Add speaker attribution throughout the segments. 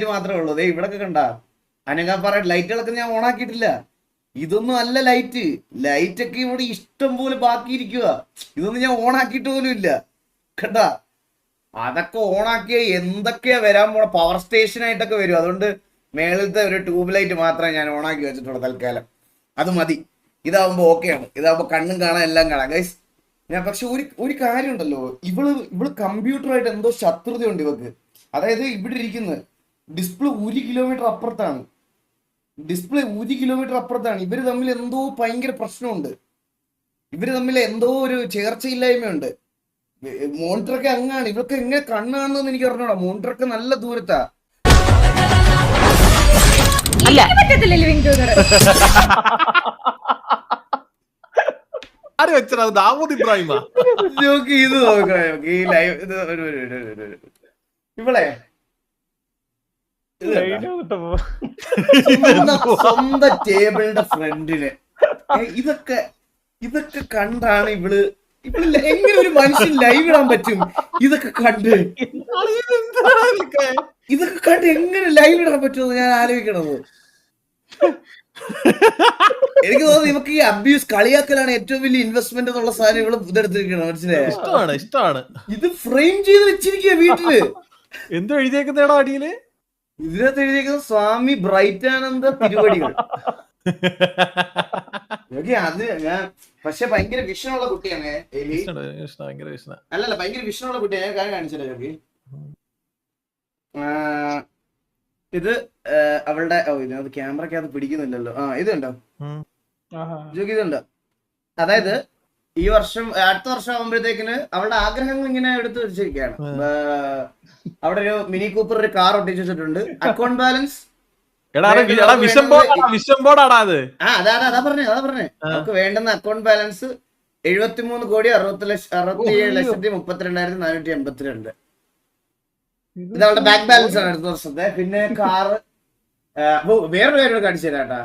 Speaker 1: മാത്രമേ ഉള്ളൂ. ഇവിടൊക്കെ കണ്ട അനങ്ങാപ്പാറ ലൈറ്റുകളൊക്കെ ഞാൻ ഓണാക്കിയിട്ടില്ല. ഇതൊന്നും അല്ല ലൈറ്റ്. ലൈറ്റൊക്കെ ഇവിടെ ഇഷ്ടം പോലെ ബാക്കിയിരിക്കുക. ഇതൊന്നും ഞാൻ ഓണാക്കിയിട്ട് പോലും ഇല്ല. കണ്ടാ, അതൊക്കെ ഓണാക്കിയ എന്തൊക്കെയാ വരാൻ പോണ. പവർ സ്റ്റേഷനായിട്ടൊക്കെ വരും. അതുകൊണ്ട് മേളത്തെ ഒരു ട്യൂബ് ലൈറ്റ് മാത്രമേ ഞാൻ ഓണാക്കി വെച്ചിട്ടുള്ളൂ തൽക്കാലം. അത് മതി. ഇതാവുമ്പോൾ ഓക്കെയാണ്. ഇതാവുമ്പോൾ കണ്ണും കാണാൻ എല്ലാം കാണാം ഗൈസ്. ഞാൻ പക്ഷെ ഒരു കാര്യം ഉണ്ടല്ലോ, ഇവള് കമ്പ്യൂട്ടറായിട്ട് എന്തോ ശത്രുതയുണ്ട് ഇവക്ക്. അതായത് ഇവിടെ ഇരിക്കുന്നത് ഡിസ്പ്ലേ 1 കിലോമീറ്റർ അപ്പുറത്താണ്. ഇവര് തമ്മിൽ എന്തോ ഭയങ്കര പ്രശ്നമുണ്ട്. ഇവര് തമ്മിൽ എന്തോ ഒരു ചേർച്ചയില്ലായ്മയുണ്ട്. മോണിറ്ററൊക്കെ അങ്ങാണ്. ഇവർക്ക് എങ്ങനെ കണ്ണ് കാണുന്നതെന്ന് എനിക്ക് അറിഞ്ഞൂടാ. മോണിറ്ററൊക്കെ നല്ല ദൂരത്താ. ഇത് നോക്കാം. ഈ ലൈവ് ഇവളെ സ്വന്തം ടേബിളിന്റെ ഫ്രണ്ടില് ഇതൊക്കെ കണ്ടാണ് ഇവള് എങ്ങനെ ഒരു മനുഷ്യൻ ലൈവ് ഇടാൻ പറ്റും? ഇതൊക്കെ കണ്ട് എങ്ങനെ ലൈവ് ഇടാൻ പറ്റുമെന്ന് ഞാൻ ആലോചിക്കണത്. എനിക്ക് തോന്നുന്നു ഇവക്ക് ഈ അബ്യൂസ് കളിയാക്കലാണ് ഏറ്റവും വലിയ ഇൻവെസ്റ്റ്മെന്റ് എന്നുള്ള സാധനം ഇവള് ഇതെടുത്തിരിക്കണം. മനസ്സിലായോ?
Speaker 2: ഇഷ്ടമാണ്.
Speaker 1: ഇത് ഫ്രെയിം ചെയ്ത് വെച്ചിരിക്കുക വീട്ടില്.
Speaker 2: എന്തോ എഴുതിയേക്കുന്നേടാ അടിയില്?
Speaker 1: ഇതിനകത്ത് എഴുതിയേക്കുന്നത് സ്വാമി ബ്രൈറ്റാനന്ദ തിരുവടികൾ. അത് ഞാൻ പക്ഷെ ഭയങ്കര വിഷനുള്ള കുട്ടിയാണ്. അല്ലല്ല, ഭയങ്കര വിഷനുള്ള കുട്ടിയാണ്. ഞാൻ കാര്യം കാണിച്ചല്ലോ ജോക്കി. ഇത് അവളുടെ ഇതിനകത്ത് ക്യാമറക്കകത്ത് പിടിക്കുന്നില്ലല്ലോ. ഇതുണ്ടോ ജോക്കി? ഇതുണ്ടോ? അതായത് ഈ വർഷം അടുത്ത വർഷം ആകുമ്പോഴത്തേക്കിന് അവളുടെ ആഗ്രഹങ്ങൾ ഇങ്ങനെ എടുത്തു വെച്ചിരിക്കുകയാണ്. അവിടെ ഒരു മിനി കൂപ്പർ ഒരു കാർ ഒട്ടിച്ചു വെച്ചിട്ടുണ്ട്. അക്കൗണ്ട് ബാലൻസ്
Speaker 2: അതാ
Speaker 1: പറഞ്ഞേ നമുക്ക് വേണ്ടുന്ന അക്കൗണ്ട് ബാലൻസ് 73,67,32,482. ഇത് അവളുടെ ബാങ്ക് ബാലൻസ് ആണ് അടുത്ത വർഷത്തെ. പിന്നെ കാറ്. വേറൊരു കാര്യം കാണിച്ചു തരാട്ടാ.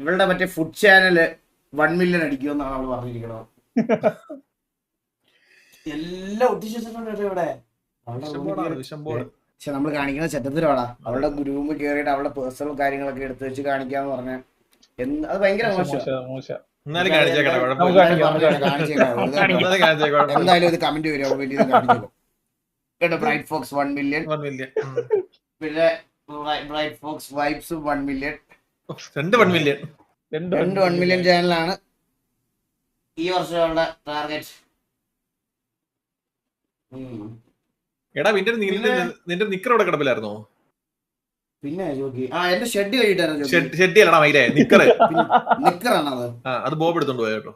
Speaker 1: ഇവളുടെ മറ്റേ ഫുഡ് ചാനല് 1 മില്യൺ അടിക്കുമെന്നാണ് അവള് പറഞ്ഞിരിക്കണത്. എല്ലാം ഒട്ടിച്ചു വെച്ചിട്ടുണ്ട് ഇവിടെ. പക്ഷെ നമ്മൾ കാണിക്കുന്ന ചെറ്റത്തിലാടാ. അവളുടെ ഗ്രൂമിൽ കയറിയിട്ട് അവളുടെ പേഴ്സണൽ കാര്യങ്ങളൊക്കെ എടുത്തു വെച്ച് കാണിക്കാന്ന് പറഞ്ഞ അത് ഭയങ്കര മോശം. എന്തായാലും ഇത് കമന്റ് വരും. വലിയ കാണിച്ചോ. Bright fox 1 million. പിന്നെ bright fox vibes 1 million. 1 million ചാനലാണ് ഈ വർഷം അവളുടെ ടാർഗറ്റ്.
Speaker 2: നിന്റെ നിക്കർ അവിടെ കിടപ്പിലായിരുന്നോ?
Speaker 1: പിന്നെ എന്റെ ഷെഡ് കഴിയിട്ടാണ്. നിക്കറാണത്.
Speaker 2: അത് ബോബ് എടുത്തോണ്ട് പോയ കേട്ടോ.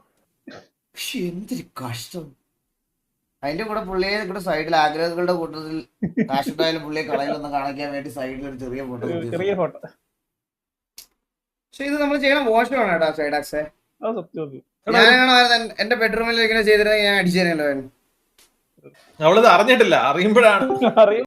Speaker 1: എന്തൊരു കഷ്ടം. അതിന്റെ കൂടെ പുള്ളിയെ കൂടെ സൈഡിൽ ആഗ്രഹങ്ങളുടെ കൂട്ടത്തിൽ കാശുണ്ടായാലും പുള്ളിയെ കളയിലൊന്നും കാണിക്കാൻ വേണ്ടി സൈഡിൽ ഒരു ചെറിയ ഫോട്ടോ. പക്ഷെ ഇത് നമ്മൾ ചെയ്യണ മോശമാണ് കേട്ടോ സൈഡാക്സേ. ഞാനാണോ എന്റെ ബെഡ്റൂമിൽ ഇങ്ങനെ ചെയ്തിരുന്നെങ്കിൽ ഞാൻ അടിച്ചു തരാനല്ലോ.
Speaker 2: അവളത് അറിഞ്ഞിട്ടില്ല. അറിയുമ്പോഴാണ്